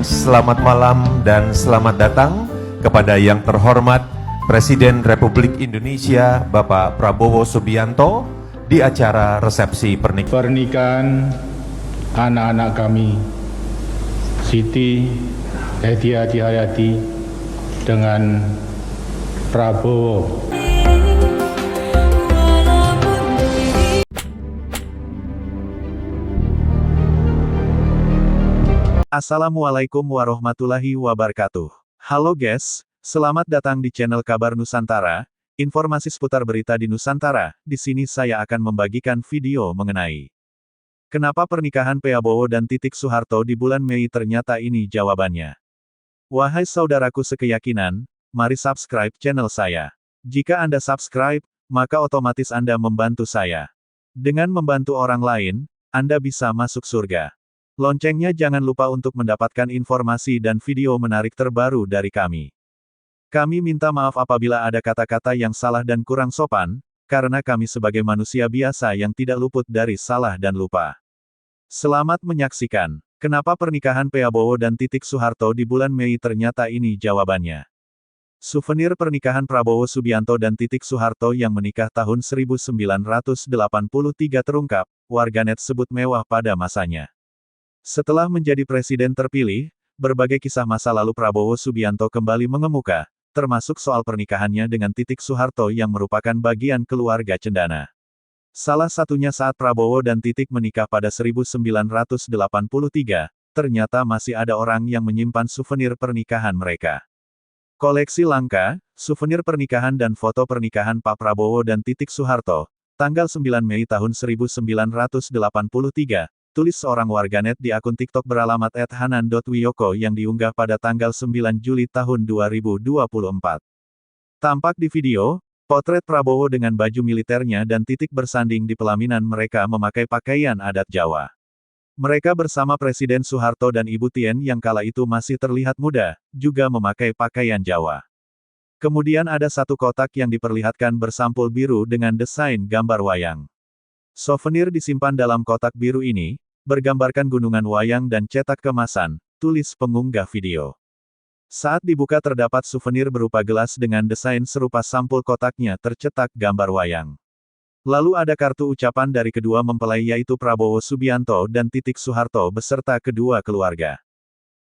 selamat malam dan selamat datang kepada yang terhormat Presiden Republik Indonesia Bapak Prabowo Subianto di acara resepsi pernikahan anak-anak kami, Siti Hediati Hayati dengan Prabowo. Assalamualaikum warahmatullahi wabarakatuh. Halo guys, selamat datang di channel Kabar Nusantara. Informasi seputar berita di Nusantara. Di sini saya akan membagikan video mengenai kenapa pernikahan Prabowo dan Titik Soeharto di bulan Mei. Ternyata ini jawabannya. Wahai saudaraku sekeyakinan, mari subscribe channel saya. Jika Anda subscribe, maka otomatis Anda membantu saya. Dengan membantu orang lain, Anda bisa masuk surga. Loncengnya jangan lupa untuk mendapatkan informasi dan video menarik terbaru dari kami. Kami minta maaf apabila ada kata-kata yang salah dan kurang sopan, karena kami sebagai manusia biasa yang tidak luput dari salah dan lupa. Selamat menyaksikan. Kenapa pernikahan Prabowo dan Titik Soeharto di bulan Mei? Ternyata ini jawabannya. Souvenir pernikahan Prabowo Subianto dan Titik Soeharto yang menikah tahun 1983 terungkap, warganet sebut mewah pada masanya. Setelah menjadi presiden terpilih, berbagai kisah masa lalu Prabowo Subianto kembali mengemuka, termasuk soal pernikahannya dengan Titik Soeharto yang merupakan bagian keluarga cendana. Salah satunya saat Prabowo dan Titik menikah pada 1983, ternyata masih ada orang yang menyimpan souvenir pernikahan mereka. Koleksi langka, souvenir pernikahan dan foto pernikahan Pak Prabowo dan Titik Soeharto, tanggal 9 Mei tahun 1983, tulis seorang warganet di akun TikTok beralamat @hanan.wiyoko yang diunggah pada tanggal 9 Juli tahun 2024. Tampak di video, potret Prabowo dengan baju militernya dan Titik bersanding di pelaminan mereka memakai pakaian adat Jawa. Mereka bersama Presiden Soeharto dan Ibu Tien yang kala itu masih terlihat muda, juga memakai pakaian Jawa. Kemudian ada satu kotak yang diperlihatkan bersampul biru dengan desain gambar wayang. Souvenir disimpan dalam kotak biru ini, bergambarkan gunungan wayang dan cetak kemasan, tulis pengunggah video. Saat dibuka terdapat souvenir berupa gelas dengan desain serupa sampul kotaknya tercetak gambar wayang. Lalu ada kartu ucapan dari kedua mempelai yaitu Prabowo Subianto dan Titik Soeharto beserta kedua keluarga.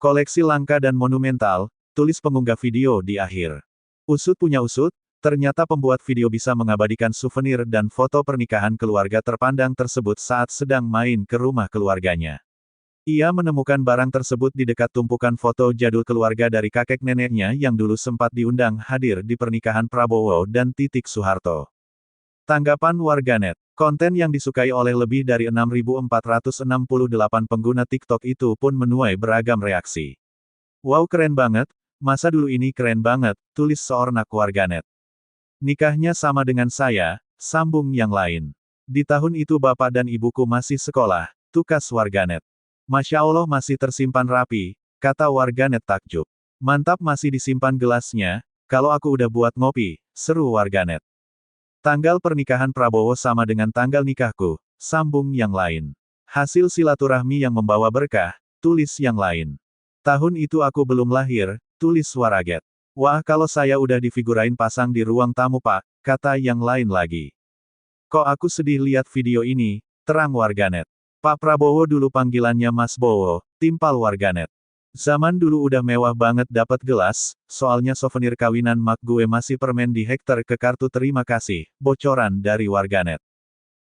Koleksi langka dan monumental, tulis pengunggah video di akhir. Usut punya usut, ternyata pembuat video bisa mengabadikan souvenir dan foto pernikahan keluarga terpandang tersebut saat sedang main ke rumah keluarganya. Ia menemukan barang tersebut di dekat tumpukan foto jadul keluarga dari kakek neneknya yang dulu sempat diundang hadir di pernikahan Prabowo dan Titik Soeharto. Tanggapan warganet, konten yang disukai oleh lebih dari 6.468 pengguna TikTok itu pun menuai beragam reaksi. Wow, keren banget, masa dulu ini keren banget, tulis seorang warganet. Nikahnya sama dengan saya, sambung yang lain. Di tahun itu bapak dan ibuku masih sekolah, tukas warganet. Masya Allah masih tersimpan rapi, kata warganet takjub. Mantap masih disimpan gelasnya, kalau aku udah buat ngopi, seru warganet. Tanggal pernikahan Prabowo sama dengan tanggal nikahku, sambung yang lain. Hasil silaturahmi yang membawa berkah, tulis yang lain. Tahun itu aku belum lahir, tulis waraget. Wah, kalau saya udah difigurain pasang di ruang tamu pak, kata yang lain lagi. Kok aku sedih lihat video ini, terang warganet. Pak Prabowo dulu panggilannya Mas Bowo, timpal warganet. Zaman dulu udah mewah banget dapat gelas, soalnya souvenir kawinan mak gue masih permen di hektar ke kartu terima kasih, bocoran dari warganet.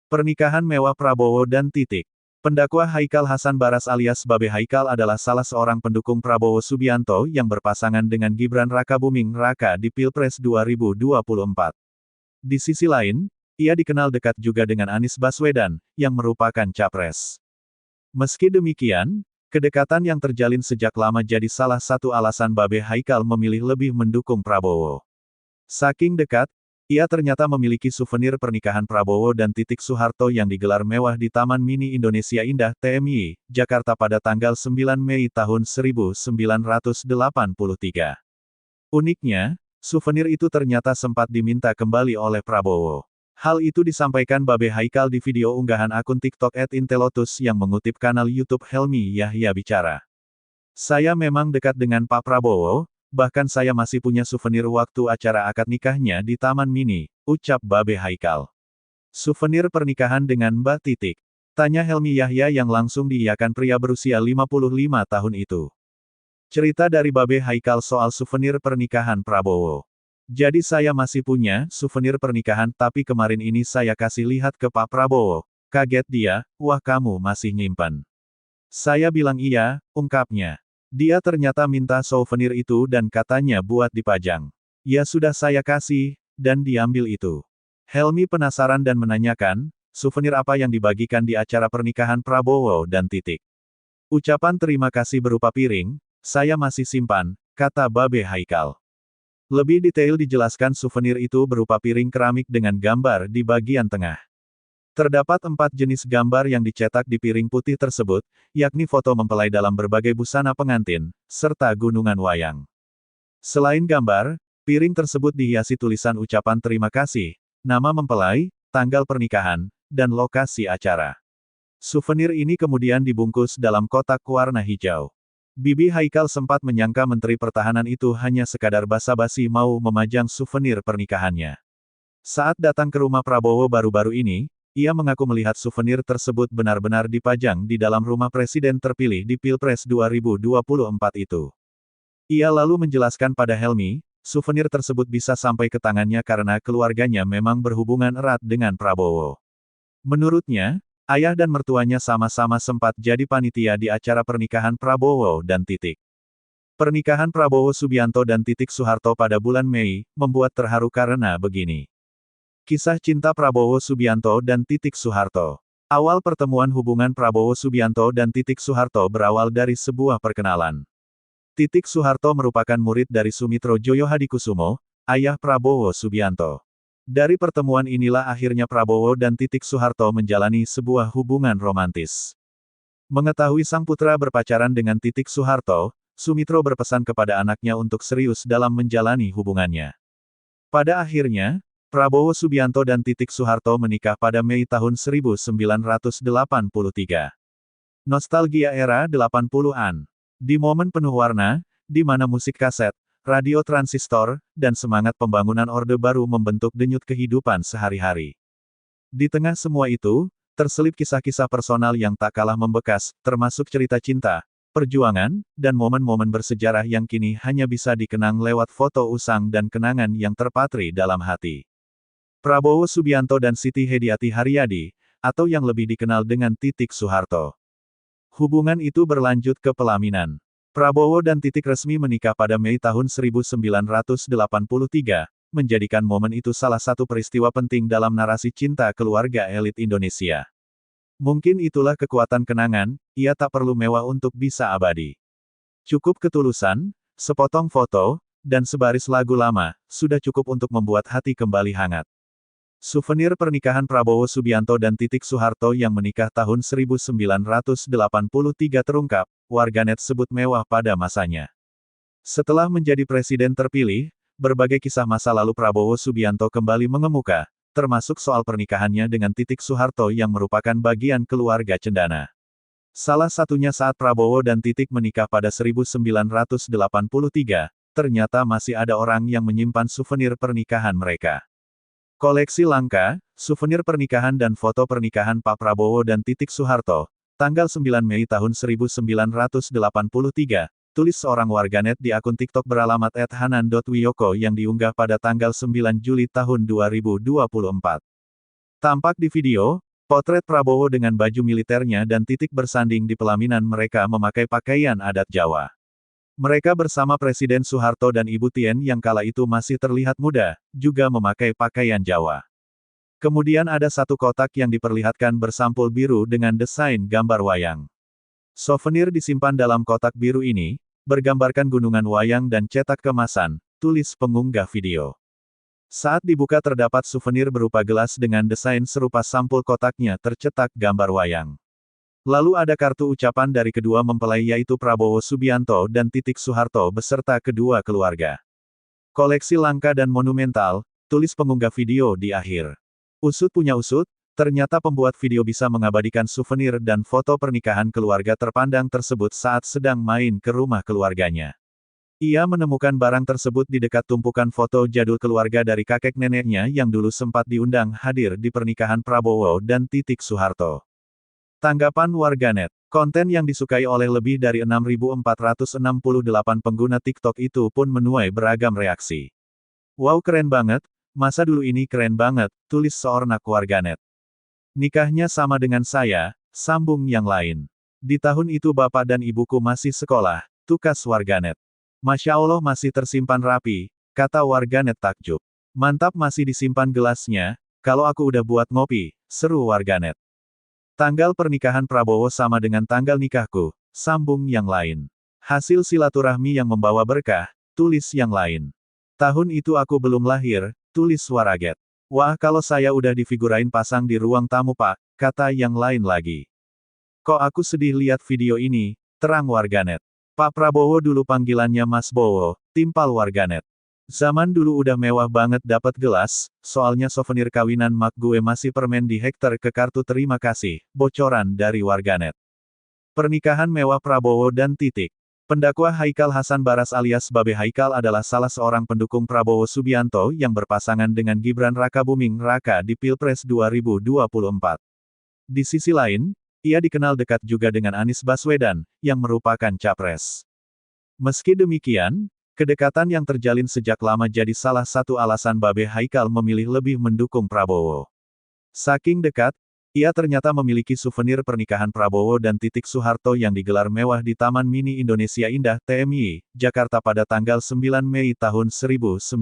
Pernikahan mewah Prabowo dan Titik. Pendakwa Haikal Hasan Baras alias Babe Haikal adalah salah seorang pendukung Prabowo Subianto yang berpasangan dengan Gibran Rakabuming Raka di Pilpres 2024. Di sisi lain, ia dikenal dekat juga dengan Anies Baswedan, yang merupakan capres. Meski demikian, kedekatan yang terjalin sejak lama jadi salah satu alasan Babe Haikal memilih lebih mendukung Prabowo. Saking dekat, ia ternyata memiliki souvenir pernikahan Prabowo dan Titik Soeharto yang digelar mewah di Taman Mini Indonesia Indah, TMI, Jakarta pada tanggal 9 Mei tahun 1983. Uniknya, souvenir itu ternyata sempat diminta kembali oleh Prabowo. Hal itu disampaikan Babe Haikal di video unggahan akun TikTok @intelotus yang mengutip kanal YouTube Helmi Yahya Bicara. Saya memang dekat dengan Pak Prabowo, bahkan saya masih punya souvenir waktu acara akad nikahnya di Taman Mini, ucap Babe Haikal. Souvenir pernikahan dengan Mbak Titik? Tanya Helmi Yahya yang langsung diiyakan pria berusia 55 tahun itu. Cerita dari Babe Haikal soal souvenir pernikahan Prabowo. Jadi saya masih punya souvenir pernikahan tapi kemarin ini saya kasih lihat ke Pak Prabowo. Kaget dia, wah kamu masih nyimpan. Saya bilang iya, ungkapnya. Dia ternyata minta souvenir itu dan katanya buat dipajang. Ya sudah saya kasih, dan diambil itu. Helmi penasaran dan menanyakan, souvenir apa yang dibagikan di acara pernikahan Prabowo dan Titik. Ucapan terima kasih berupa piring, saya masih simpan, kata Babe Haikal. Lebih detail dijelaskan souvenir itu berupa piring keramik dengan gambar di bagian tengah. Terdapat 4 jenis gambar yang dicetak di piring putih tersebut, yakni foto mempelai dalam berbagai busana pengantin, serta gunungan wayang. Selain gambar, piring tersebut dihiasi tulisan ucapan terima kasih, nama mempelai, tanggal pernikahan, dan lokasi acara. Souvenir ini kemudian dibungkus dalam kotak warna hijau. Bibi Haikal sempat menyangka Menteri Pertahanan itu hanya sekadar basa-basi mau memajang souvenir pernikahannya. Saat datang ke rumah Prabowo baru-baru ini, ia mengaku melihat souvenir tersebut benar-benar dipajang di dalam rumah Presiden terpilih di Pilpres 2024 itu. Ia lalu menjelaskan pada Helmi, souvenir tersebut bisa sampai ke tangannya karena keluarganya memang berhubungan erat dengan Prabowo. Menurutnya, ayah dan mertuanya sama-sama sempat jadi panitia di acara pernikahan Prabowo dan Titik. Pernikahan Prabowo Subianto dan Titik Soeharto pada bulan Mei, membuat terharu karena begini. Kisah cinta Prabowo Subianto dan Titik Soeharto. Awal pertemuan hubungan Prabowo Subianto dan Titik Soeharto berawal dari sebuah perkenalan. Titik Soeharto merupakan murid dari Sumitro Joyo Hadikusumo, ayah Prabowo Subianto. Dari pertemuan inilah akhirnya Prabowo dan Titik Soeharto menjalani sebuah hubungan romantis. Mengetahui sang putra berpacaran dengan Titik Soeharto, Sumitro berpesan kepada anaknya untuk serius dalam menjalani hubungannya. Pada akhirnya, Prabowo Subianto dan Titik Soeharto menikah pada Mei tahun 1983. Nostalgia era 80-an. Di momen penuh warna, di mana musik kaset, radio transistor, dan semangat pembangunan Orde Baru membentuk denyut kehidupan sehari-hari. Di tengah semua itu, terselip kisah-kisah personal yang tak kalah membekas, termasuk cerita cinta, perjuangan, dan momen-momen bersejarah yang kini hanya bisa dikenang lewat foto usang dan kenangan yang terpatri dalam hati. Prabowo Subianto dan Siti Hediati Haryadi, atau yang lebih dikenal dengan Titik Soeharto. Hubungan itu berlanjut ke pelaminan. Prabowo dan Titik resmi menikah pada Mei tahun 1983, menjadikan momen itu salah satu peristiwa penting dalam narasi cinta keluarga elit Indonesia. Mungkin itulah kekuatan kenangan, ia tak perlu mewah untuk bisa abadi. Cukup ketulusan, sepotong foto, dan sebaris lagu lama, sudah cukup untuk membuat hati kembali hangat. Souvenir pernikahan Prabowo Subianto dan Titik Soeharto yang menikah tahun 1983 terungkap, warganet sebut mewah pada masanya. Setelah menjadi presiden terpilih, berbagai kisah masa lalu Prabowo Subianto kembali mengemuka, termasuk soal pernikahannya dengan Titik Soeharto yang merupakan bagian keluarga cendana. Salah satunya saat Prabowo dan Titik menikah pada 1983, ternyata masih ada orang yang menyimpan souvenir pernikahan mereka. Koleksi langka, souvenir pernikahan dan foto pernikahan Pak Prabowo dan Titik Soeharto, tanggal 9 Mei tahun 1983, tulis seorang warganet di akun TikTok beralamat @hanan.wiyoko yang diunggah pada tanggal 9 Juli tahun 2024. Tampak di video, potret Prabowo dengan baju militernya dan Titik bersanding di pelaminan mereka memakai pakaian adat Jawa. Mereka bersama Presiden Soeharto dan Ibu Tien yang kala itu masih terlihat muda, juga memakai pakaian Jawa. Kemudian ada satu kotak yang diperlihatkan bersampul biru dengan desain gambar wayang. Souvenir disimpan dalam kotak biru ini, bergambarkan gunungan wayang dan cetak kemasan, tulis pengunggah video. Saat dibuka terdapat souvenir berupa gelas dengan desain serupa sampul kotaknya tercetak gambar wayang. Lalu ada kartu ucapan dari kedua mempelai yaitu Prabowo Subianto dan Titik Soeharto beserta kedua keluarga. Koleksi langka dan monumental, tulis pengunggah video di akhir. Usut punya usut, Ternyata pembuat video bisa mengabadikan souvenir dan foto pernikahan keluarga terpandang tersebut saat sedang main ke rumah keluarganya. Ia menemukan barang tersebut di dekat tumpukan foto jadul keluarga dari kakek neneknya yang dulu sempat diundang hadir di pernikahan Prabowo dan Titik Soeharto. Tanggapan warganet, konten yang disukai oleh lebih dari 6.468 pengguna TikTok itu pun menuai beragam reaksi. Wow, keren banget, masa dulu ini keren banget, tulis seorang warganet. Nikahnya sama dengan saya, sambung yang lain. Di tahun itu bapak dan ibuku masih sekolah, tukas warganet. Masya Allah masih tersimpan rapi, kata warganet takjub. Mantap masih disimpan gelasnya, kalau aku udah buat ngopi, seru warganet. Tanggal pernikahan Prabowo sama dengan tanggal nikahku, sambung yang lain. Hasil silaturahmi yang membawa berkah, tulis yang lain. Tahun itu aku belum lahir, tulis waraget. Wah kalau saya udah difigurain pasang di ruang tamu pak, kata yang lain lagi. Kok aku sedih lihat video ini, terang warganet. Pak Prabowo dulu panggilannya Mas Bowo, timpal warganet. Zaman dulu udah mewah banget dapat gelas, soalnya souvenir kawinan mak gue masih permen di hektar ke kartu terima kasih, bocoran dari warganet. Pernikahan mewah Prabowo dan Titik. Pendakwa Haikal Hasan Baras alias Babe Haikal adalah salah seorang pendukung Prabowo Subianto yang berpasangan dengan Gibran Rakabuming Raka di Pilpres 2024. Di sisi lain, ia dikenal dekat juga dengan Anies Baswedan, yang merupakan capres. Meski demikian, kedekatan yang terjalin sejak lama jadi salah satu alasan Babe Haikal memilih lebih mendukung Prabowo. Saking dekat, ia ternyata memiliki souvenir pernikahan Prabowo dan Titik Soeharto yang digelar mewah di Taman Mini Indonesia Indah TMI, Jakarta pada tanggal 9 Mei tahun 1983.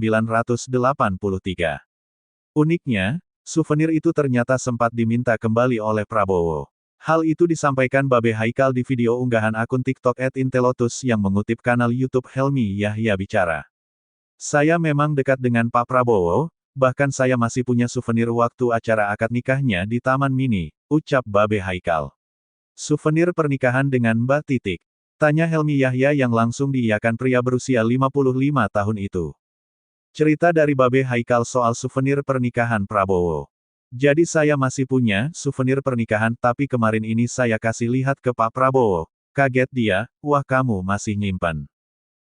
Uniknya, souvenir itu ternyata sempat diminta kembali oleh Prabowo. Hal itu disampaikan Babe Haikal di video unggahan akun TikTok @intelotus yang mengutip kanal YouTube Helmi Yahya Bicara. Saya memang dekat dengan Pak Prabowo, bahkan saya masih punya souvenir waktu acara akad nikahnya di Taman Mini, ucap Babe Haikal. Souvenir pernikahan dengan Mbak Titik? Tanya Helmi Yahya yang langsung diiyakan pria berusia 55 tahun itu. Cerita dari Babe Haikal soal souvenir pernikahan Prabowo. Jadi saya masih punya souvenir pernikahan tapi kemarin ini saya kasih lihat ke Pak Prabowo. Kaget dia, wah kamu masih nyimpan.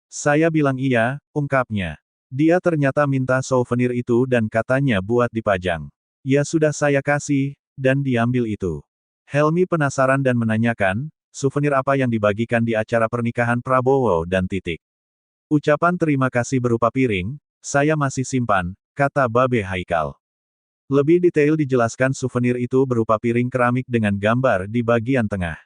Saya bilang iya, ungkapnya. Dia ternyata minta souvenir itu dan katanya buat dipajang. Ya sudah saya kasih, dan diambil itu. Helmi penasaran dan menanyakan, souvenir apa yang dibagikan di acara pernikahan Prabowo dan Titik. Ucapan terima kasih berupa piring, saya masih simpan, kata Babe Haikal. Lebih detail dijelaskan souvenir itu berupa piring keramik dengan gambar di bagian tengah.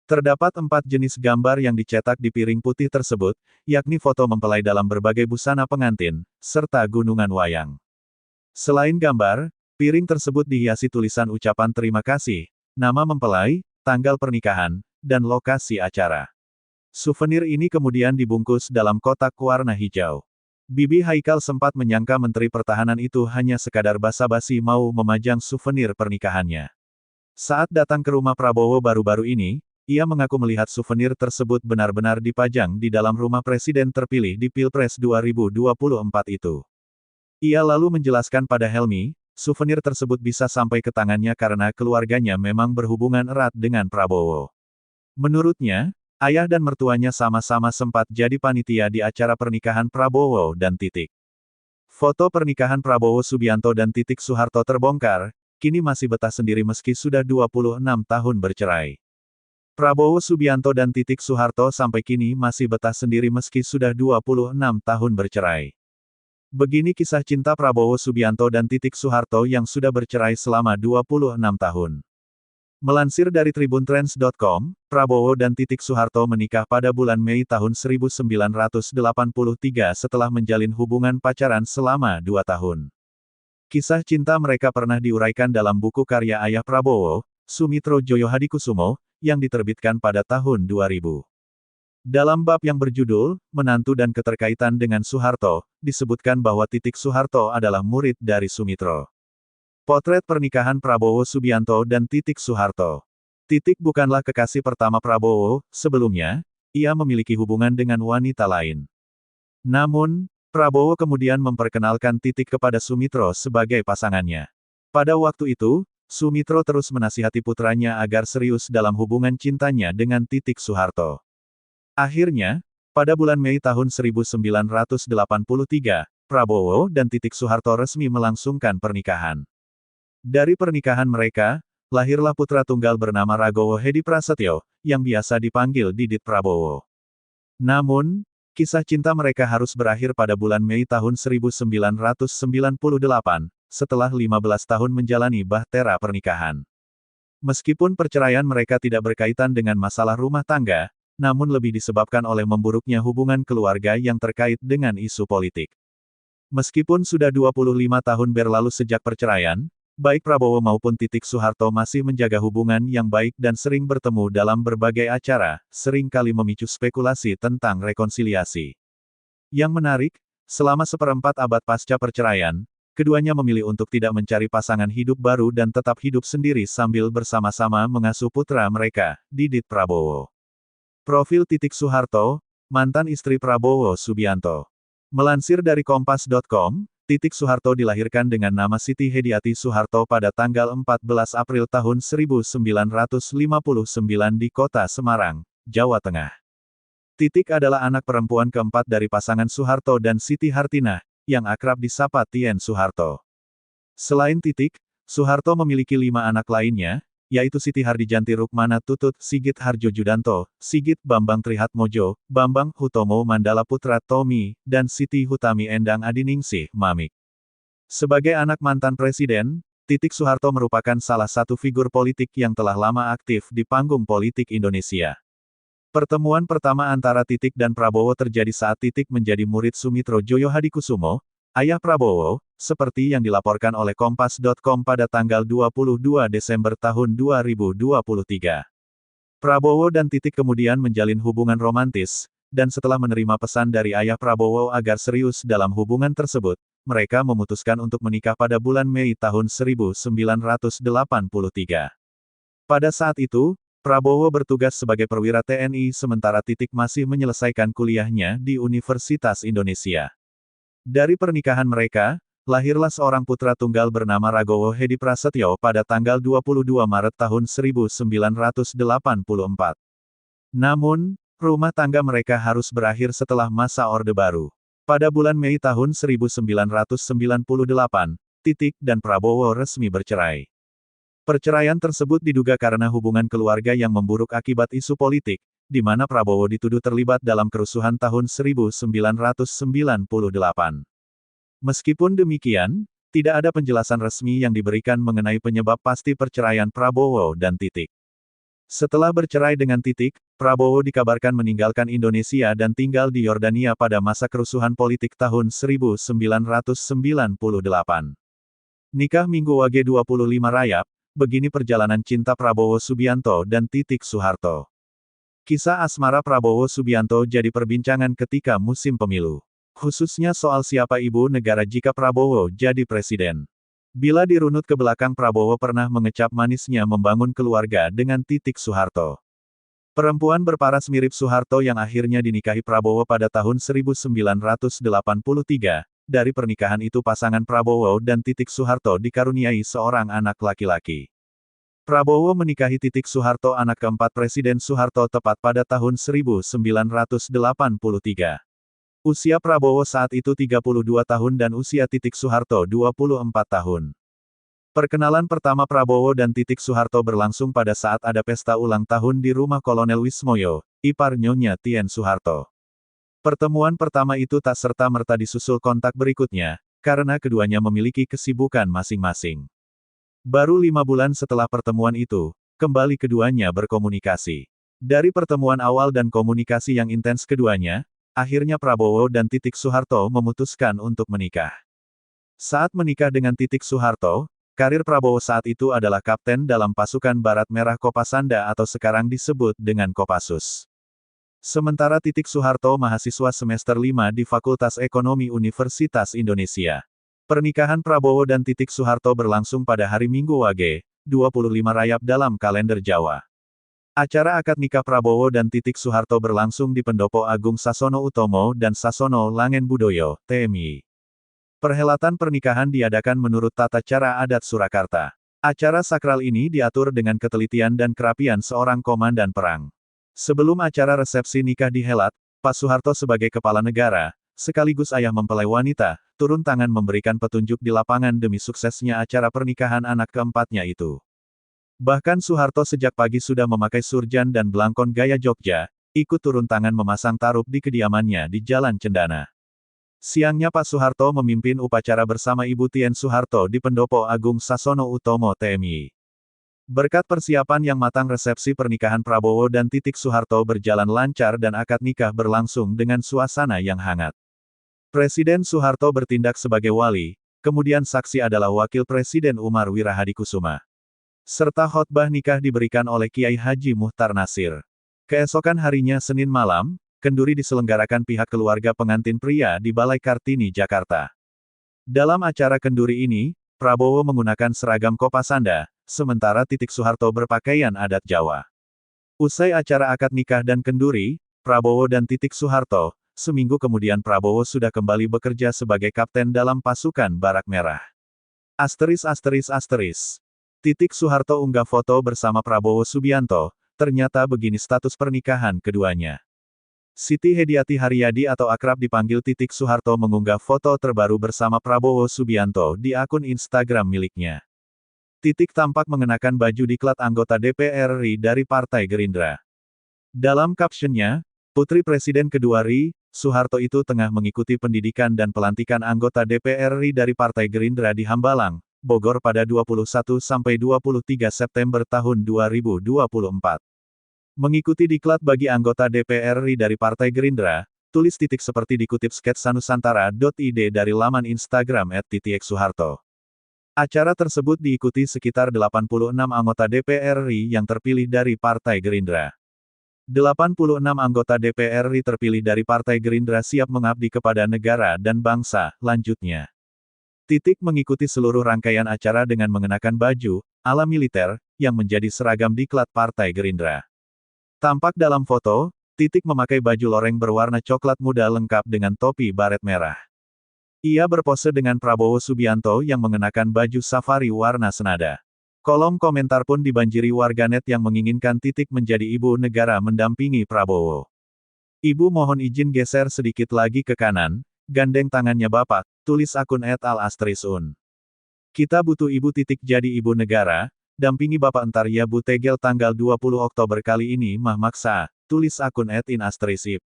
Terdapat 4 jenis gambar yang dicetak di piring putih tersebut, yakni foto mempelai dalam berbagai busana pengantin, serta gunungan wayang. Selain gambar, piring tersebut dihiasi tulisan ucapan terima kasih, nama mempelai, tanggal pernikahan, dan lokasi acara. Souvenir ini kemudian dibungkus dalam kotak warna hijau. Bibi Haikal sempat menyangka Menteri Pertahanan itu hanya sekadar basa-basi mau memajang souvenir pernikahannya. Saat datang ke rumah Prabowo baru-baru ini, ia mengaku melihat souvenir tersebut benar-benar dipajang di dalam rumah presiden terpilih di Pilpres 2024 itu. Ia lalu menjelaskan pada Helmi, souvenir tersebut bisa sampai ke tangannya karena keluarganya memang berhubungan erat dengan Prabowo. Menurutnya, ayah dan mertuanya sama-sama sempat jadi panitia di acara pernikahan Prabowo dan Titik. Foto pernikahan Prabowo Subianto dan Titik Soeharto terbongkar, kini masih betah sendiri meski sudah 26 tahun bercerai. Prabowo Subianto dan Titik Soeharto sampai kini masih betah sendiri meski sudah 26 tahun bercerai. Begini kisah cinta Prabowo Subianto dan Titik Soeharto yang sudah bercerai selama 26 tahun. Melansir dari tribuntrends.com, Prabowo dan Titik Soeharto menikah pada bulan Mei tahun 1983 setelah menjalin hubungan pacaran selama 2 tahun. Kisah cinta mereka pernah diuraikan dalam buku karya ayah Prabowo, Sumitro Joyohadikusumo, yang diterbitkan pada tahun 2000. Dalam bab yang berjudul, Menantu dan Keterkaitan dengan Soeharto, disebutkan bahwa Titik Soeharto adalah murid dari Sumitro. Potret pernikahan Prabowo Subianto dan Titik Soeharto. Titik bukanlah kekasih pertama Prabowo, sebelumnya, ia memiliki hubungan dengan wanita lain. Namun, Prabowo kemudian memperkenalkan Titik kepada Sumitro sebagai pasangannya. Pada waktu itu, Sumitro terus menasihati putranya agar serius dalam hubungan cintanya dengan Titik Soeharto. Akhirnya, pada bulan Mei tahun 1983, Prabowo dan Titik Soeharto resmi melangsungkan pernikahan. Dari pernikahan mereka, lahirlah putra tunggal bernama Ragowo Hedi Prasetyo, yang biasa dipanggil Didit Prabowo. Namun, kisah cinta mereka harus berakhir pada bulan Mei tahun 1998, setelah 15 tahun menjalani bahtera pernikahan. Meskipun perceraian mereka tidak berkaitan dengan masalah rumah tangga, namun lebih disebabkan oleh memburuknya hubungan keluarga yang terkait dengan isu politik. Meskipun sudah 25 tahun berlalu sejak perceraian, baik Prabowo maupun Titik Soeharto masih menjaga hubungan yang baik dan sering bertemu dalam berbagai acara, sering kali memicu spekulasi tentang rekonsiliasi. Yang menarik, selama seperempat abad pasca perceraian, keduanya memilih untuk tidak mencari pasangan hidup baru dan tetap hidup sendiri sambil bersama-sama mengasuh putra mereka, Didit Prabowo. Profil Titik Soeharto, mantan istri Prabowo Subianto. Melansir dari Kompas.com, Titik Soeharto dilahirkan dengan nama Siti Hediati Soeharto pada tanggal 14 April tahun 1959 di kota Semarang, Jawa Tengah. Titik adalah anak perempuan keempat dari pasangan Soeharto dan Siti Hartinah, yang akrab disapa Tien Soeharto. Selain Titik, Soeharto memiliki 5 anak lainnya, yaitu Siti Hardijanti Rukmana Tutut, Sigit Harjo Judanto, Sigit Bambang Trihatmojo, Bambang Hutomo Mandala Putra Tommy, dan Siti Hutami Endang Adiningsih Mamik. Sebagai anak mantan presiden, Titik Soeharto merupakan salah satu figur politik yang telah lama aktif di panggung politik Indonesia. Pertemuan pertama antara Titik dan Prabowo terjadi saat Titik menjadi murid Sumitro Joyo Hadikusumo, ayah Prabowo, seperti yang dilaporkan oleh Kompas.com pada tanggal 22 Desember tahun 2023. Prabowo dan Titik kemudian menjalin hubungan romantis, dan setelah menerima pesan dari ayah Prabowo agar serius dalam hubungan tersebut, mereka memutuskan untuk menikah pada bulan Mei tahun 1983. Pada saat itu, Prabowo bertugas sebagai perwira TNI sementara Titik masih menyelesaikan kuliahnya di Universitas Indonesia. Dari pernikahan mereka, lahirlah seorang putra tunggal bernama Ragowo Hedi Prasetyo pada tanggal 22 Maret tahun 1984. Namun, rumah tangga mereka harus berakhir setelah masa Orde Baru. Pada bulan Mei tahun 1998, Titik dan Prabowo resmi bercerai. Perceraian tersebut diduga karena hubungan keluarga yang memburuk akibat isu politik, di mana Prabowo dituduh terlibat dalam kerusuhan tahun 1998. Meskipun demikian, tidak ada penjelasan resmi yang diberikan mengenai penyebab pasti perceraian Prabowo dan Titik. Setelah bercerai dengan Titik, Prabowo dikabarkan meninggalkan Indonesia dan tinggal di Yordania pada masa kerusuhan politik tahun 1998. Nikah Minggu Wage 25 Rayap, begini perjalanan cinta Prabowo Subianto dan Titik Soeharto. Kisah asmara Prabowo Subianto jadi perbincangan ketika musim pemilu. Khususnya soal siapa ibu negara jika Prabowo jadi presiden. Bila dirunut ke belakang Prabowo pernah mengecap manisnya membangun keluarga dengan Titik Soeharto. Perempuan berparas mirip Soeharto yang akhirnya dinikahi Prabowo pada tahun 1983. Dari pernikahan itu pasangan Prabowo dan Titik Soeharto dikaruniai seorang anak laki-laki. Prabowo menikahi Titik Soeharto anak keempat Presiden Soeharto tepat pada tahun 1983. Usia Prabowo saat itu 32 tahun dan usia Titik Soeharto 24 tahun. Perkenalan pertama Prabowo dan Titik Soeharto berlangsung pada saat ada pesta ulang tahun di rumah Kolonel Wismoyo, ipar Nyonya Tien Soeharto. Pertemuan pertama itu tak serta-merta disusul kontak berikutnya, karena keduanya memiliki kesibukan masing-masing. Baru 5 bulan setelah pertemuan itu, kembali keduanya berkomunikasi. Dari pertemuan awal dan komunikasi yang intens keduanya, akhirnya Prabowo dan Titik Soeharto memutuskan untuk menikah. Saat menikah dengan Titik Soeharto, karir Prabowo saat itu adalah kapten dalam pasukan Barat Merah Kopasanda atau sekarang disebut dengan Kopassus. Sementara Titik Soeharto mahasiswa semester 5 di Fakultas Ekonomi Universitas Indonesia. Pernikahan Prabowo dan Titik Soeharto berlangsung pada hari Minggu Wage, 25 Rayap dalam kalender Jawa. Acara akad nikah Prabowo dan Titik Soeharto berlangsung di Pendopo Agung Sasono Utomo dan Sasono Langen Budoyo, TMI. Perhelatan pernikahan diadakan menurut tata cara adat Surakarta. Acara sakral ini diatur dengan ketelitian dan kerapian seorang komandan perang. Sebelum acara resepsi nikah dihelat, Pak Soeharto sebagai kepala negara, sekaligus ayah mempelai wanita, turun tangan memberikan petunjuk di lapangan demi suksesnya acara pernikahan anak keempatnya itu. Bahkan Soeharto sejak pagi sudah memakai surjan dan belangkon gaya Jogja, ikut turun tangan memasang tarup di kediamannya di Jalan Cendana. Siangnya Pak Soeharto memimpin upacara bersama Ibu Tien Soeharto di Pendopo Agung Sasono Utomo TMI. Berkat persiapan yang matang resepsi pernikahan Prabowo dan Titik Soeharto berjalan lancar dan akad nikah berlangsung dengan suasana yang hangat. Presiden Soeharto bertindak sebagai wali, kemudian saksi adalah Wakil Presiden Umar Wirahadikusuma. Serta khotbah nikah diberikan oleh Kiai Haji Muhtar Nasir. Keesokan harinya Senin malam, kenduri diselenggarakan pihak keluarga pengantin pria di Balai Kartini, Jakarta. Dalam acara kenduri ini, Prabowo menggunakan seragam kopasanda, sementara Titik Soeharto berpakaian adat Jawa. Usai acara akad nikah dan kenduri, Prabowo dan Titik Soeharto, seminggu kemudian Prabowo sudah kembali bekerja sebagai kapten dalam pasukan Barak Merah. *****. Titik Soeharto unggah foto bersama Prabowo Subianto, ternyata begini status pernikahan keduanya. Siti Hediati Haryadi atau akrab dipanggil Titik Soeharto mengunggah foto terbaru bersama Prabowo Subianto di akun Instagram miliknya. Titik tampak mengenakan baju diklat anggota DPR RI dari Partai Gerindra. Dalam captionnya, Putri Presiden kedua RI, Soeharto itu tengah mengikuti pendidikan dan pelantikan anggota DPR RI dari Partai Gerindra di Hambalang, Bogor pada 21–23 September tahun 2024. Mengikuti diklat bagi anggota DPR RI dari Partai Gerindra, tulis Titik seperti dikutip sketsanusantara.id dari laman Instagram @titieksoeharto. Acara tersebut diikuti sekitar 86 anggota DPR RI yang terpilih dari Partai Gerindra. 86 anggota DPR RI terpilih dari Partai Gerindra siap mengabdi kepada negara dan bangsa, lanjutnya. Titik mengikuti seluruh rangkaian acara dengan mengenakan baju ala militer yang menjadi seragam diklat Partai Gerindra. Tampak dalam foto, Titik memakai baju loreng berwarna coklat muda lengkap dengan topi baret merah. Ia berpose dengan Prabowo Subianto yang mengenakan baju safari warna senada. Kolom komentar pun dibanjiri warganet yang menginginkan Titik menjadi ibu negara mendampingi Prabowo. Ibu mohon izin geser sedikit lagi ke kanan, gandeng tangannya Bapak, tulis akun @al_astrisun. Kita butuh ibu Titik jadi ibu negara, dampingi Bapak entar ya Bu Tegel tanggal 20 Oktober kali ini mah maksa, tulis akun @inastrisip.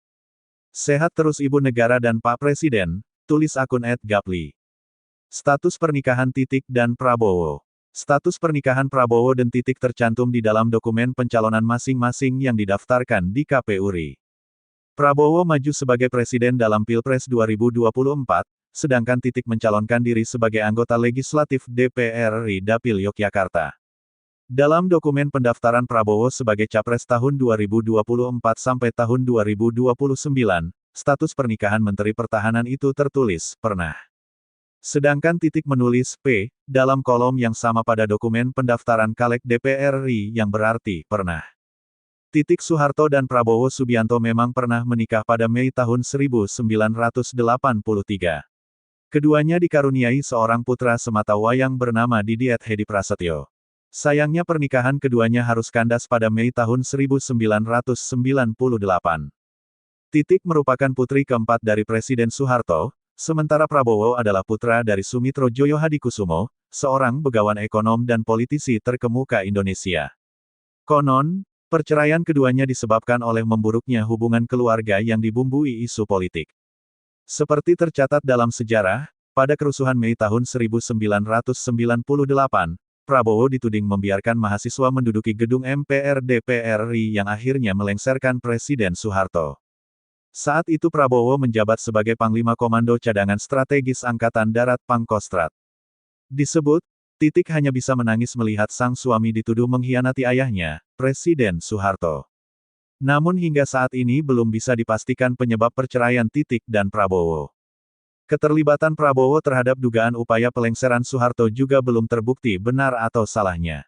Sehat terus Ibu Negara dan Pak Presiden, tulis akun @gapli. Status pernikahan Titik dan Prabowo. Status pernikahan Prabowo dan Titik tercantum di dalam dokumen pencalonan masing-masing yang didaftarkan di KPU RI. Prabowo maju sebagai presiden dalam Pilpres 2024, sedangkan Titik mencalonkan diri sebagai anggota legislatif DPR RI Dapil Yogyakarta. Dalam dokumen pendaftaran Prabowo sebagai Capres tahun 2024 sampai tahun 2029, status pernikahan Menteri Pertahanan itu tertulis, pernah. Sedangkan Titik menulis P, dalam kolom yang sama pada dokumen pendaftaran Caleg DPR RI yang berarti, pernah. Titik Soeharto dan Prabowo Subianto memang pernah menikah pada Mei tahun 1983. Keduanya dikaruniai seorang putra semata wayang bernama Didiet Hedi Prasetyo. Sayangnya pernikahan keduanya harus kandas pada Mei tahun 1998. Titik merupakan putri keempat dari Presiden Soeharto, sementara Prabowo adalah putra dari Sumitro Joyo Hadikusumo, seorang begawan ekonom dan politisi terkemuka Indonesia. Konon, perceraian keduanya disebabkan oleh memburuknya hubungan keluarga yang dibumbui isu politik. Seperti tercatat dalam sejarah, pada kerusuhan Mei tahun 1998, Prabowo dituding membiarkan mahasiswa menduduki gedung MPR DPR RI yang akhirnya melengsarkan Presiden Soeharto. Saat itu Prabowo menjabat sebagai Panglima Komando Cadangan Strategis Angkatan Darat Pangkostrat. Disebut, Titik hanya bisa menangis melihat sang suami dituduh mengkhianati ayahnya, Presiden Soeharto. Namun hingga saat ini belum bisa dipastikan penyebab perceraian Titik dan Prabowo. Keterlibatan Prabowo terhadap dugaan upaya pelengseran Soeharto juga belum terbukti benar atau salahnya.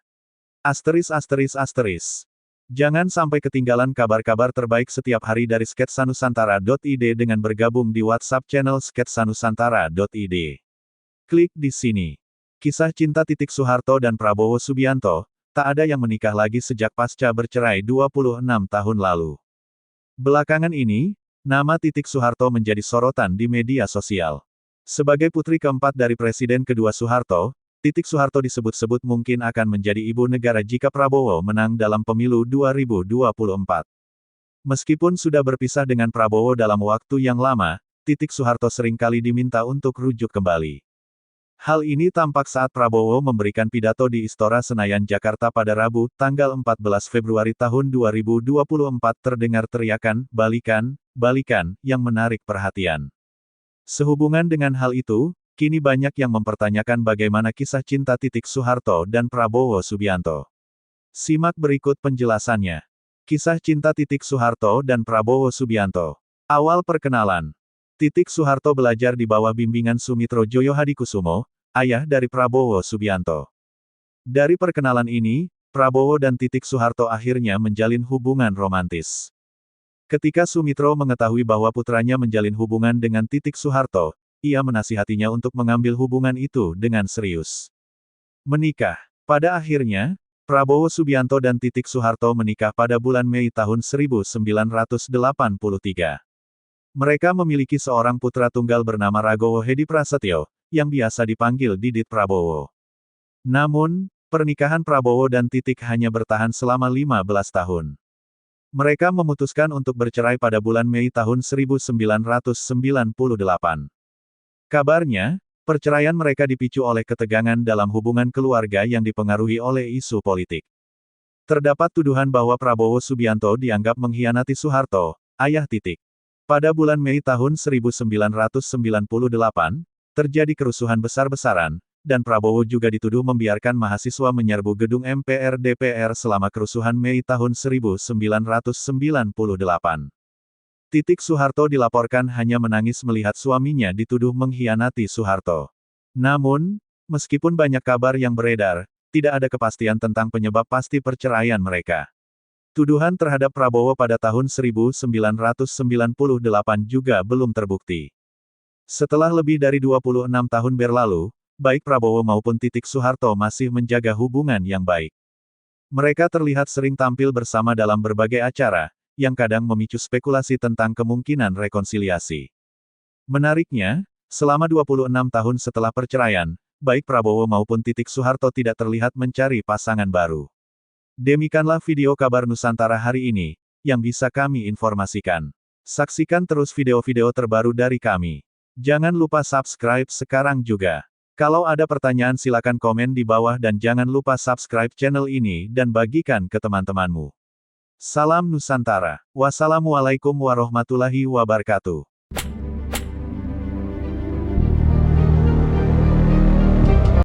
Jangan sampai ketinggalan kabar-kabar terbaik setiap hari dari sketsanusantara.id dengan bergabung di WhatsApp channel sketsanusantara.id. Klik di sini. Kisah cinta Titik Soeharto dan Prabowo Subianto, tak ada yang menikah lagi sejak pasca bercerai 26 tahun lalu. Belakangan ini, nama Titik Soeharto menjadi sorotan di media sosial. Sebagai putri keempat dari Presiden kedua Soeharto, Titik Soeharto disebut-sebut mungkin akan menjadi ibu negara jika Prabowo menang dalam pemilu 2024. Meskipun sudah berpisah dengan Prabowo dalam waktu yang lama, Titik Soeharto seringkali diminta untuk rujuk kembali. Hal ini tampak saat Prabowo memberikan pidato di Istora Senayan Jakarta pada Rabu, tanggal 14 Februari tahun 2024 terdengar teriakan, "Balikan, balikan," yang menarik perhatian. Sehubungan dengan hal itu, kini banyak yang mempertanyakan bagaimana kisah cinta Titik Soeharto dan Prabowo Subianto. Simak berikut penjelasannya. Kisah cinta Titik Soeharto dan Prabowo Subianto. Awal perkenalan. Titik Soeharto belajar di bawah bimbingan Sumitro Joyo Hadikusumo, ayah dari Prabowo Subianto. Dari perkenalan ini, Prabowo dan Titik Soeharto akhirnya menjalin hubungan romantis. Ketika Sumitro mengetahui bahwa putranya menjalin hubungan dengan Titik Soeharto, ia menasihatinya untuk mengambil hubungan itu dengan serius. Menikah. Pada akhirnya, Prabowo Subianto dan Titik Soeharto menikah pada bulan Mei tahun 1983. Mereka memiliki seorang putra tunggal bernama Ragowo Hedi Prasetyo, yang biasa dipanggil Didit Prabowo. Namun, pernikahan Prabowo dan Titik hanya bertahan selama 15 tahun. Mereka memutuskan untuk bercerai pada bulan Mei tahun 1998. Kabarnya, perceraian mereka dipicu oleh ketegangan dalam hubungan keluarga yang dipengaruhi oleh isu politik. Terdapat tuduhan bahwa Prabowo Subianto dianggap mengkhianati Soeharto, ayah Titik. Pada bulan Mei tahun 1998, terjadi kerusuhan besar-besaran, dan Prabowo juga dituduh membiarkan mahasiswa menyerbu gedung MPR DPR selama kerusuhan Mei tahun 1998. Titik Soeharto dilaporkan hanya menangis melihat suaminya dituduh mengkhianati Soeharto. Namun, meskipun banyak kabar yang beredar, tidak ada kepastian tentang penyebab pasti perceraian mereka. Tuduhan terhadap Prabowo pada tahun 1998 juga belum terbukti. Setelah lebih dari 26 tahun berlalu, baik Prabowo maupun Titik Soeharto masih menjaga hubungan yang baik. Mereka terlihat sering tampil bersama dalam berbagai acara, yang kadang memicu spekulasi tentang kemungkinan rekonsiliasi. Menariknya, selama 26 tahun setelah perceraian, baik Prabowo maupun Titik Soeharto tidak terlihat mencari pasangan baru. Demikianlah video kabar Nusantara hari ini, yang bisa kami informasikan. Saksikan terus video-video terbaru dari kami. Jangan lupa subscribe sekarang juga. Kalau ada pertanyaan silakan komen di bawah dan jangan lupa subscribe channel ini dan bagikan ke teman-temanmu. Salam Nusantara. Wassalamualaikum warahmatullahi wabarakatuh.